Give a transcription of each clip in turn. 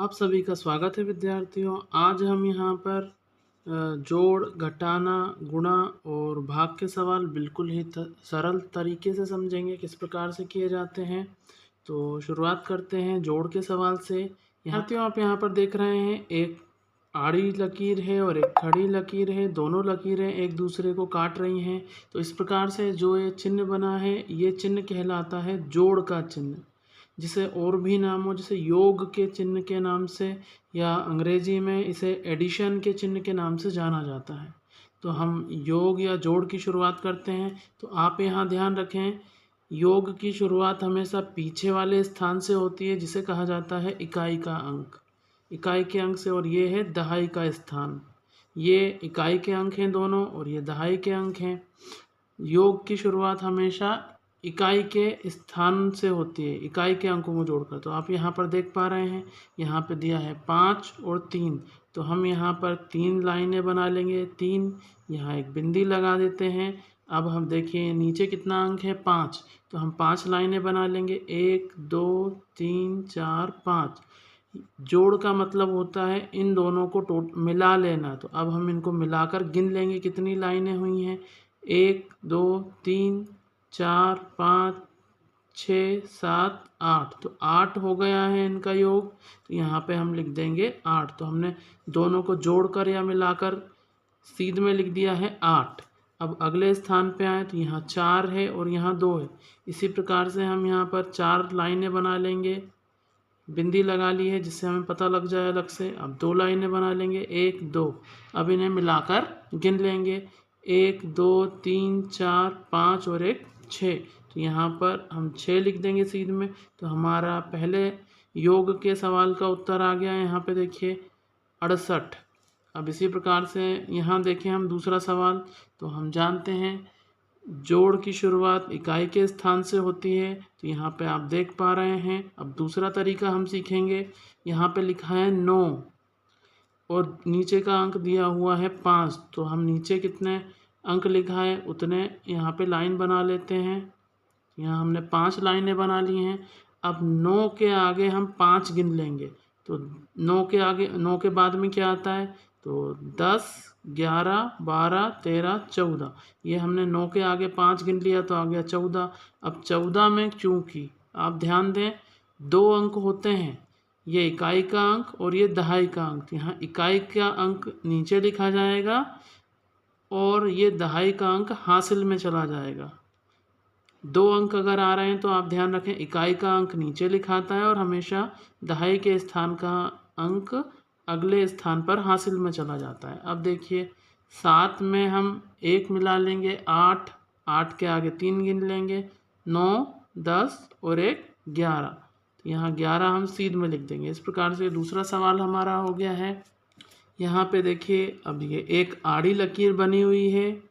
आप सभी का स्वागत है विद्यार्थियों। आज हम यहाँ पर जोड़, घटाना, गुणा और भाग के सवाल बिल्कुल ही सरल तरीके से समझेंगे किस प्रकार से किए जाते हैं। तो शुरुआत करते हैं जोड़ के सवाल से। विद्यार्थियों, आप यहाँ पर देख रहे हैं एक आड़ी लकीर है और एक खड़ी लकीर है। दोनों लकीरें एक दूसरे को काट रही हैं। तो इस प्रकार से जो ये चिन्ह बना है, ये चिन्ह कहलाता है जोड़ का चिन्ह, जिसे और भी नामों जैसे योग के चिन्ह के नाम से या अंग्रेजी में इसे एडिशन के चिन्ह के नाम से जाना जाता है। तो हम योग या जोड़ की शुरुआत करते हैं। तो आप यहाँ ध्यान रखें, योग की शुरुआत हमेशा पीछे वाले स्थान से होती है, जिसे कहा जाता है इकाई का अंक। इकाई के अंक से, और ये है दहाई का स्थान। ये इकाई के अंक हैं दोनों, और ये दहाई के अंक हैं। योग की शुरुआत हमेशा इकाई के स्थान से होती है, इकाई के अंकों को जोड़कर। तो आप यहाँ पर देख पा रहे हैं, यहाँ पे दिया है 5 और 3। तो हम यहाँ पर 3 लाइनें बना लेंगे। 3, यहाँ एक बिंदी लगा देते हैं। अब हम देखिए नीचे कितना अंक है, 5। तो हम 5 लाइनें बना लेंगे। 1 2 3 4 5। जोड़ का मतलब होता है इन दोनों को मिला लेना। तो अब हम इनको मिलाकर गिन लेंगे कितनी लाइनें हुई हैं। 1 2 3 4 5 6 7 8। तो 8 हो गया है इनका योग। तो यहाँ पे हम लिख देंगे 8। तो हमने दोनों को जोड़कर या मिलाकर सीध में लिख दिया है 8। अब अगले स्थान पे आए तो यहाँ 4 है और यहाँ 2 है। इसी प्रकार से हम यहाँ पर 4 लाइनें बना लेंगे। बिंदी लगा ली है जिससे हमें पता लग जाए अलग से। अब 2 लाइनें बना लेंगे, 1 2। अब इन्हें मिलाकर गिन लेंगे, 1 2 3 4 5 और 1 6। तो यहाँ पर हम 6 लिख देंगे सीध में। तो हमारा पहले योग के सवाल का उत्तर आ गया। यहाँ पे देखिए 68। अब इसी प्रकार से यहाँ देखें हम दूसरा सवाल। तो हम जानते हैं जोड़ की शुरुआत इकाई के स्थान से होती है। तो यहाँ पे आप देख पा रहे हैं। अब दूसरा तरीका हम सीखेंगे। यहाँ पे लिखा है 9 और नीचे का अंक दिया हुआ है 5। तो हम नीचे कितने अंक लिखा है उतने यहाँ पे लाइन बना लेते हैं। यहाँ हमने 5 लाइनें बना ली हैं। अब 9 के आगे हम 5 गिन लेंगे। तो 9 के आगे, 9 के बाद में क्या आता है, तो 10 11 12 13 14। ये हमने 9 के आगे 5 गिन लिया तो आ गया 14। अब 14 में चूँकि आप ध्यान दें 2 अंक होते हैं, ये इकाई का अंक और ये दहाई का अंक। यहाँ इकाई का अंक नीचे लिखा जाएगा और ये दहाई का अंक हासिल में चला जाएगा। 2 अंक अगर आ रहे हैं तो आप ध्यान रखें इकाई का अंक नीचे लिखाता है और हमेशा दहाई के स्थान का अंक अगले स्थान पर हासिल में चला जाता है। अब देखिए 7 में हम 1 मिला लेंगे, 8 8 के आगे 3 गिन लेंगे, 9 10 और 1 11। तो यहाँ 11 हम सीध में लिख देंगे। इस प्रकार से दूसरा सवाल हमारा हो गया है। यहाँ पे देखिए अब ये एक आड़ी लकीर बनी हुई है।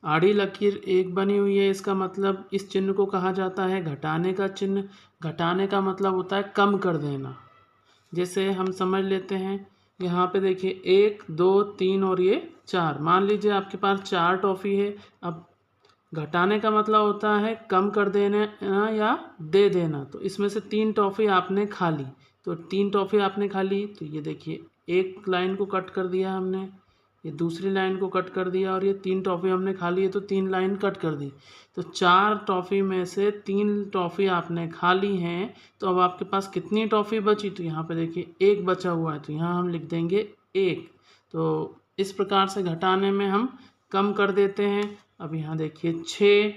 आड़ी लकीर एक बनी हुई है, इसका मतलब इस चिन्ह को कहा जाता है घटाने का चिन्ह। घटाने का मतलब होता है कम कर देना। जैसे हम समझ लेते हैं, यहाँ पे देखिए 1 2 3 और ये 4। मान लीजिए आपके पास 4 टॉफ़ी है। अब घटाने का मतलब होता है कम कर देना या दे देना। तो इसमें से 3 टॉफ़ी आपने खा ली। तो 3 टॉफ़ी आपने खा ली तो ये देखिए एक लाइन को कट कर दिया हमने, ये दूसरी लाइन को कट कर दिया और ये 3 टॉफ़ी हमने खा ली है तो 3 लाइन कट कर दी। तो 4 टॉफ़ी में से 3 टॉफ़ी आपने खा ली हैं। तो अब आपके पास कितनी टॉफ़ी बची, तो यहाँ पे देखिए 1 बचा हुआ है। तो यहाँ हम लिख देंगे 1। तो इस प्रकार से घटाने में हम कम कर देते हैं। अब यहाँ देखिए 6,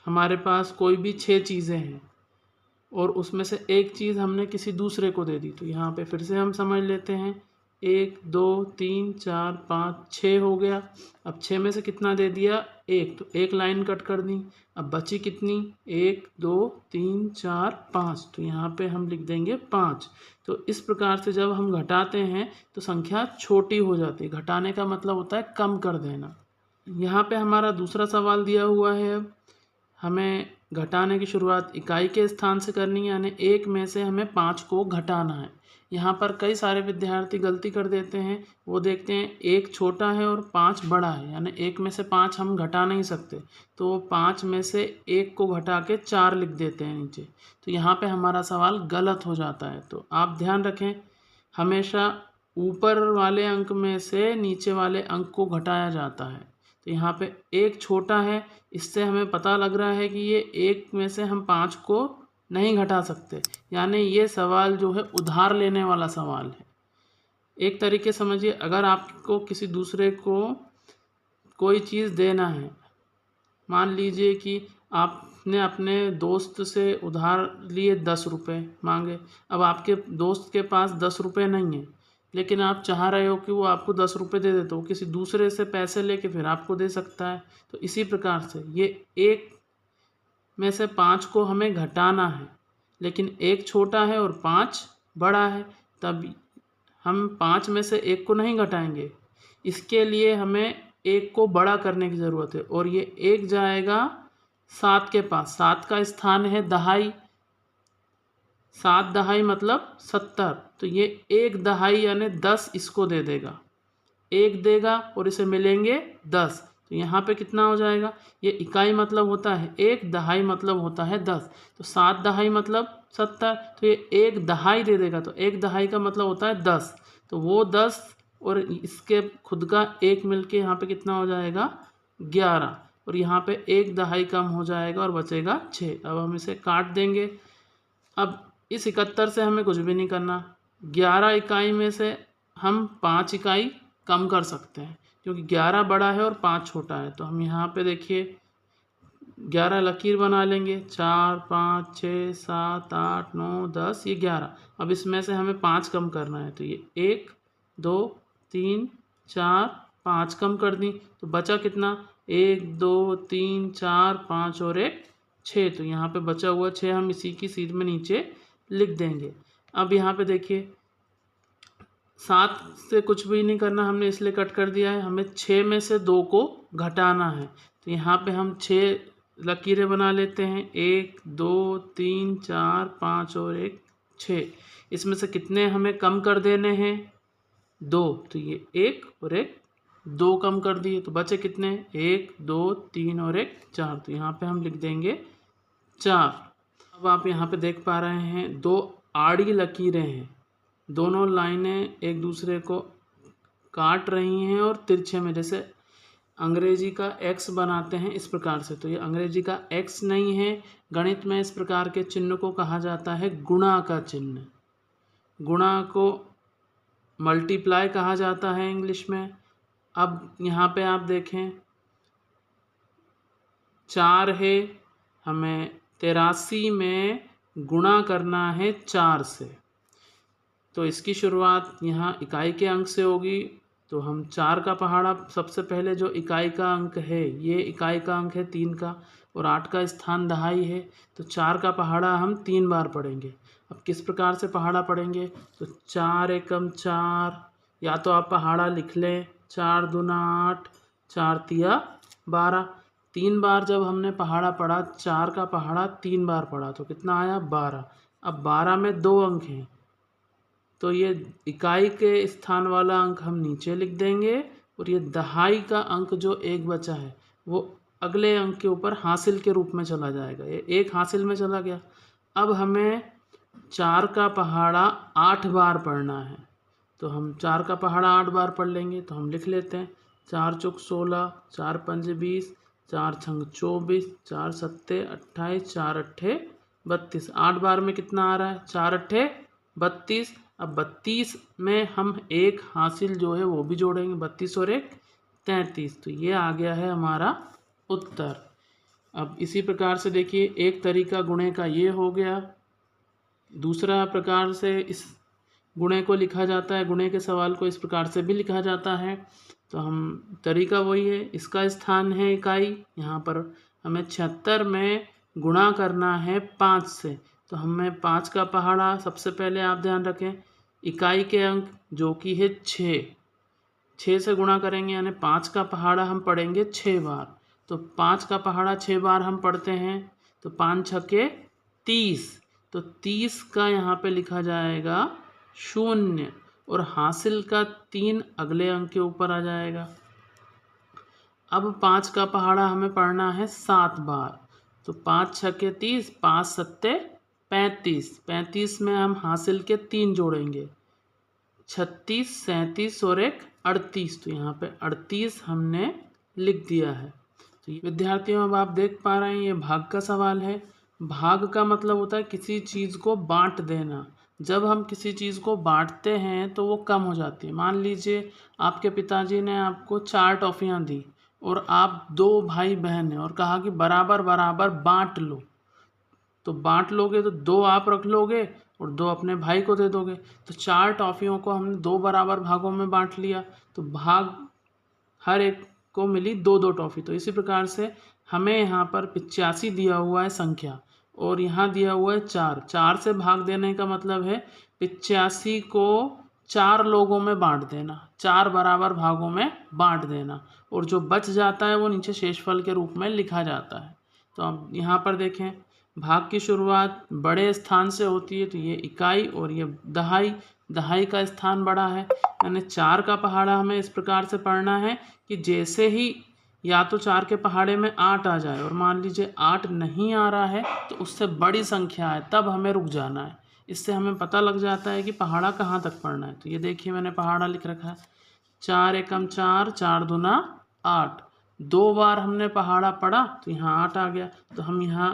हमारे पास कोई भी 6 चीज़ें हैं और उसमें से एक चीज़ हमने किसी दूसरे को दे दी। तो यहाँ पे फिर से हम समझ लेते हैं, 1 2 3 4 5 6 हो गया। अब 6 में से कितना दे दिया, 1। तो एक लाइन कट कर दी। अब बची कितनी, 1 2 3 4 5। तो यहाँ पे हम लिख देंगे 5। तो इस प्रकार से जब हम घटाते हैं तो संख्या छोटी हो जाती है। घटाने का मतलब होता है कम कर देना। यहाँ पे हमारा दूसरा सवाल दिया हुआ है। अब हमें घटाने की शुरुआत इकाई के स्थान से करनी है, यानी 1 में से हमें 5 को घटाना है। यहाँ पर कई सारे विद्यार्थी गलती कर देते हैं, वो देखते हैं एक छोटा है और 5 बड़ा है, यानी 1 में से 5 हम घटा नहीं सकते, तो वो 5 में से 1 को घटा के 4 लिख देते हैं नीचे। तो यहाँ पे हमारा सवाल गलत हो जाता है। तो आप ध्यान रखें, हमेशा ऊपर वाले अंक में से नीचे वाले अंक को घटाया जाता है। तो यहाँ पे 1 छोटा है, इससे हमें पता लग रहा है कि ये 1 में से हम 5 को नहीं घटा सकते, यानी ये सवाल जो है उधार लेने वाला सवाल है। एक तरीके समझिए, अगर आपको किसी दूसरे को कोई चीज़ देना है, मान लीजिए कि आपने अपने दोस्त से उधार लिए 10 रुपये मांगे। अब आपके दोस्त के पास 10 रुपये नहीं है, लेकिन आप चाह रहे हो कि वो आपको 10 रुपये दे दे, तो वो किसी दूसरे से पैसे लेके फिर आपको दे सकता है। तो इसी प्रकार से ये 1 में से 5 को हमें घटाना है, लेकिन 1 छोटा है और 5 बड़ा है, तब हम 5 में से 1 को नहीं घटाएंगे। इसके लिए हमें 1 को बड़ा करने की ज़रूरत है, और ये 1 जाएगा 7 के पास। 7 का स्थान है दहाई, 7 दहाई मतलब 70, तो ये 1 दहाई यानी 10 इसको दे देगा, 1 देगा और इसे मिलेंगे 10। तो यहाँ पे कितना हो जाएगा, ये इकाई मतलब होता है 1, दहाई मतलब होता है 10, तो 7 दहाई मतलब 70, तो ये 1 दहाई दे देगा, तो 1 दहाई का मतलब होता है 10, तो वो 10 और इसके खुद का 1 मिलके यहाँ पे कितना हो जाएगा 11, और यहाँ पे 1 दहाई कम हो जाएगा और बचेगा 6। अब हम इसे काट देंगे। अब इस 71 से हमें कुछ भी नहीं करना, 11 इकाई में से हम 5 इकाई कम कर सकते हैं, क्योंकि 11 बड़ा है और 5 छोटा है। तो हम यहाँ पे देखिए 11 लकीर बना लेंगे, 4 5 6 7 8 9 10, ये 11। अब इसमें से हमें 5 कम करना है, तो ये 1 2 3 4 5 कम कर दी, तो बचा कितना 1 2 3 4 5 और 1 6। तो यहाँ पे बचा हुआ 6 हम इसी की सीध में नीचे लिख देंगे। अब यहाँ पे देखिए 7 से कुछ भी नहीं करना, हमने इसलिए कट कर दिया है, हमें 6 में से 2 को घटाना है। तो यहाँ पे हम 6 लकीरें बना लेते हैं, 1 2 3 4 5 और 1 6। इसमें से कितने हमें कम कर देने हैं 2, तो ये 1 और 1 2 कम कर दिए, तो बचे कितने 1 2 3 और 1 4। तो यहाँ पे हम लिख देंगे 4। अब आप यहाँ पे देख पा रहे हैं 2 आड़ी लकीरें हैं, दोनों लाइनें एक दूसरे को काट रही हैं और तिरछे में, जैसे अंग्रेजी का एक्स बनाते हैं इस प्रकार से। तो ये अंग्रेजी का एक्स नहीं है, गणित में इस प्रकार के चिन्ह को कहा जाता है गुणा का चिन्ह। गुणा को मल्टीप्लाई कहा जाता है इंग्लिश में। अब यहाँ पे आप देखें 4 है, हमें 83 में गुणा करना है 4 से, तो इसकी शुरुआत यहाँ इकाई के अंक से होगी। तो हम 4 का पहाड़ा, सबसे पहले जो इकाई का अंक है ये इकाई का अंक है 3 का, और 8 का स्थान दहाई है, तो 4 का पहाड़ा हम 3 बार पढ़ेंगे। अब किस प्रकार से पहाड़ा पढ़ेंगे, तो 4 एकम 4, या तो आप पहाड़ा लिख लें 4 दूना 8 4 तिया 12। 3 बार जब हमने पहाड़ा पढ़ा, 4 का पहाड़ा 3 बार पढ़ा, तो कितना आया 12। अब 12 में 2 अंक हैं, तो ये इकाई के स्थान वाला अंक हम नीचे लिख देंगे, और ये दहाई का अंक जो 1 बचा है वो अगले अंक के ऊपर हासिल के रूप में चला जाएगा, ये 1 हासिल में चला गया। अब हमें 4 का पहाड़ा 8 बार पढ़ना है, तो हम 4 का पहाड़ा 8 बार पढ़ लेंगे। तो हम लिख लेते हैं 4 चौक 16, 4 पंज 20, 4 छंग 24, 4 सत्ते 28, 4 अट्ठे 32। 8 बार में कितना आ रहा है 4 अट्ठे 32। अब 32 में हम 1 हासिल जो है वो भी जोड़ेंगे, 32 और 1 33, तो ये आ गया है हमारा उत्तर। अब इसी प्रकार से देखिए, एक तरीका गुणे का ये हो गया, दूसरा प्रकार से इस गुणे को लिखा जाता है, गुणे के सवाल को इस प्रकार से भी लिखा जाता है। तो हम तरीका वही है, इसका स्थान है इकाई, यहाँ पर हमें 76 में गुणा करना है 5 से। तो हमें 5 का पहाड़ा, सबसे पहले आप ध्यान रखें इकाई के अंक जो कि है 6 से गुणा करेंगे, यानी 5 का पहाड़ा हम पढ़ेंगे 6 बार। तो 5 का पहाड़ा 6 बार हम पढ़ते हैं, तो 5 छक्के 30, तो 30 का यहाँ पे लिखा जाएगा 0 और हासिल का 3 अगले अंक के ऊपर आ जाएगा। अब 5 का पहाड़ा हमें पढ़ना है 7 बार। तो 5 छक्के 30, 5 सत्ते 35, 35 में हम हासिल के 3 जोड़ेंगे, 36, 37 और एक 38। तो यहाँ पे 38 हमने लिख दिया है। तो विद्यार्थियों अब आप देख पा रहे हैं ये भाग का सवाल है। भाग का मतलब होता है किसी चीज़ को बांट देना। जब हम किसी चीज़ को बांटते हैं तो वो कम हो जाती है। मान लीजिए आपके पिताजी ने आपको 4 टॉफ़ियाँ दी और आप 2 भाई बहन हैं और कहा कि बराबर बराबर बांट लो। तो बांट लोगे तो 2 आप रख लोगे और 2 अपने भाई को दे दोगे। तो 4 टॉफ़ियों को हमने 2 बराबर भागों में बांट लिया, तो भाग हर एक को मिली 2-2 टॉफ़ी। तो इसी प्रकार से हमें यहाँ पर 85 दिया हुआ है संख्या और यहाँ दिया हुआ है 4। 4 से भाग देने का मतलब है 85 को 4 लोगों में बांट देना, 4 बराबर भागों में बांट देना, और जो बच जाता है वो नीचे शेषफल के रूप में लिखा जाता है। तो अब यहाँ पर देखें, भाग की शुरुआत बड़े स्थान से होती है, तो ये इकाई और ये दहाई, दहाई का स्थान बड़ा है। यानी 4 का पहाड़ा हमें इस प्रकार से पढ़ना है कि जैसे ही या तो 4 के पहाड़े में 8 आ जाए और मान लीजिए 8 नहीं आ रहा है तो उससे बड़ी संख्या है, तब हमें रुक जाना है। इससे हमें पता लग जाता है कि पहाड़ा कहाँ तक पढ़ना है। तो ये देखिए मैंने पहाड़ा लिख रखा है, 4 एकम 4, 4 दूना 8। 2 बार हमने पहाड़ा पढ़ा तो यहाँ 8 आ गया। तो हम यहाँ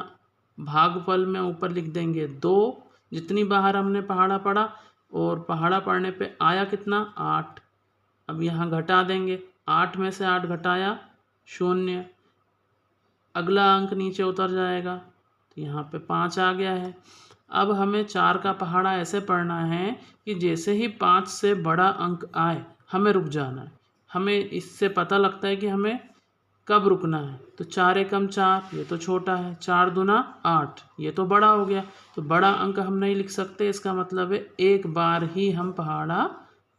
भागफल में ऊपर लिख देंगे 2, जितनी बार हमने पहाड़ा पढ़ा, और पहाड़ा पढ़ने पे आया कितना 8। अब यहाँ घटा देंगे, 8 में से 8 घटाया 0, अगला अंक नीचे उतर जाएगा, तो यहाँ पे 5 आ गया है। अब हमें 4 का पहाड़ा ऐसे पढ़ना है कि जैसे ही 5 से बड़ा अंक आए हमें रुक जाना है। हमें इससे पता लगता है कि हमें कब रुकना है। तो 4 एकम 4, ये तो छोटा है, 4 दूना 8, ये तो बड़ा हो गया। तो बड़ा अंक हम नहीं लिख सकते, इसका मतलब है एक बार ही हम पहाड़ा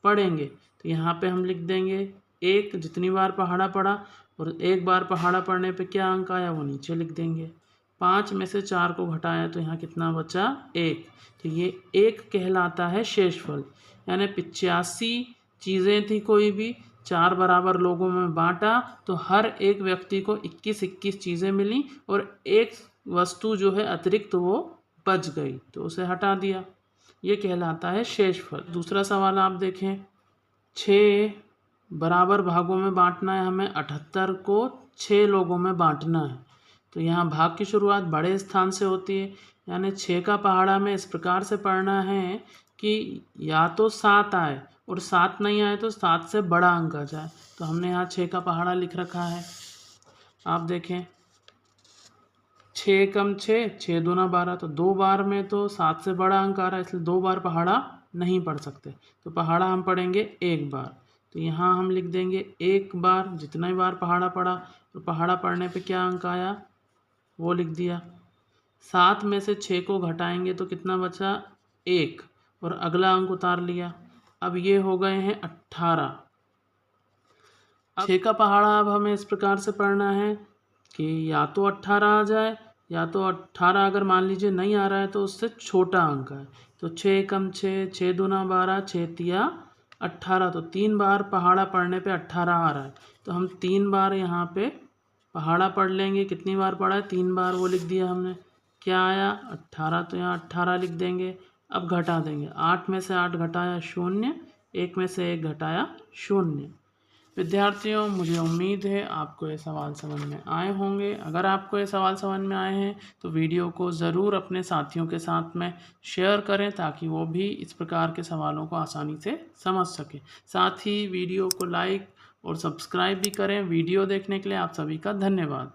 पढ़ेंगे। तो यहाँ पे हम लिख देंगे 1, जितनी बार पहाड़ा पढ़ा, और एक बार पहाड़ा पढ़ने पे क्या अंक आया वो नीचे लिख देंगे। 5 में से 4 को घटाया तो यहाँ कितना बचा 1। तो ये 1 कहलाता है शेषफल। यानी 85 चीज़ें थी, कोई भी 4 बराबर लोगों में बांटा तो हर एक व्यक्ति को 21-21 चीज़ें मिली और एक वस्तु जो है अतिरिक्त वो बच गई, तो उसे हटा दिया। ये कहलाता है शेषफल। दूसरा सवाल आप देखें, 6 बराबर भागों में बांटना है हमें, 78 को 6 लोगों में बांटना है। तो यहाँ भाग की शुरुआत बड़े स्थान से होती है। यानी 6 का पहाड़ा में इस प्रकार से पढ़ना है कि या तो 7 आए, और 7 नहीं आए तो 7 से बड़ा अंक आ जाए। तो हमने यहाँ 6 का पहाड़ा लिख रखा है। आप देखें, 6 एकम 6, 6 दूना 12, तो 2 बार में तो 7 से बड़ा अंक आ रहा है, इसलिए 2 बार पहाड़ा नहीं पढ़ सकते। तो पहाड़ा हम पढ़ेंगे 1 बार। तो यहाँ हम लिख देंगे 1 बार, जितना ही बार पहाड़ा पढ़ा, तो पहाड़ा पढ़ने पे क्या अंक आया वो लिख दिया। 7 में से 6 को घटाएंगे तो कितना बचा 1, और अगला अंक उतार लिया। अब ये हो गए हैं 18। 6 का पहाड़ा अब हमें इस प्रकार से पढ़ना है कि या तो 18 आ जाए, या तो 18 अगर मान लीजिए नहीं आ रहा है तो उससे छोटा अंक है। तो 6 एकम 6, 6 दूना 12, 6 तिया 18। तो 3 बार पहाड़ा पढ़ने पे 18 आ रहा है, तो हम 3 बार यहाँ पे पहाड़ा पढ़ लेंगे। कितनी बार पढ़ा है 3 बार, वो लिख दिया हमने। क्या आया 18, तो यहाँ 18 लिख देंगे। अब घटा देंगे, 8 में से 8 घटाया 0, 1 में से 1 घटाया 0। विद्यार्थियों, मुझे उम्मीद है आपको ये सवाल समझ में आए होंगे। अगर आपको ये सवाल समझ में आए हैं तो वीडियो को ज़रूर अपने साथियों के साथ में शेयर करें, ताकि वो भी इस प्रकार के सवालों को आसानी से समझ सकें। साथ ही वीडियो को लाइक और सब्सक्राइब भी करें। वीडियो देखने के लिए आप सभी का धन्यवाद।